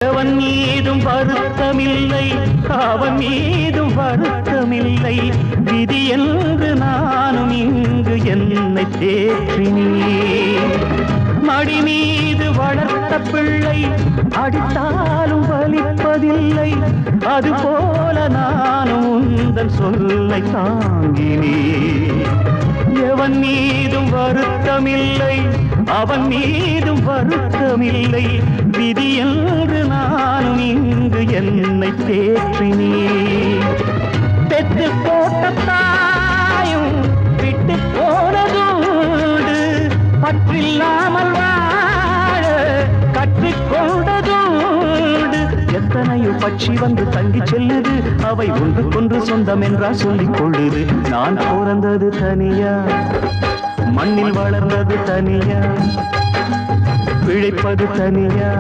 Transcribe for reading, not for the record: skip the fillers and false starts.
அவன் மீதும் வருத்தமில்லை, அவன் மீதும் வருத்தமில்லை. விதி என்று நானும் இங்கு என்னை தேற்றினேன். மடி மீது வளர்த்த பிள்ளை அடித்தாலும் வலிப்பதில்லை. அதுபோல நானும் உந்தன் சொல்லை தாங்கினேன். எவன் மீதும் வருத்தமில்லை, அவன் மீதும் வருத்தமில்லை. விதி என்று நானும் இங்கு என்னை தேற்றினேன். பெற்று போட்ட தாயும் விட்டு போனதோடு பற்றில்லாமல் வாழ கற்றுக்கொண்டதோடு எத்தனையோ பட்சி வந்து தங்கி செல்லுது. அவை ஒன்றுக்கொன்று சொந்தம் என்றா சொல்லிக் கொள்ளுது. நான் பிறந்தது தனியா, மண்ணில் வளர்ந்தது தனியா, பிழைப்பது தனியா.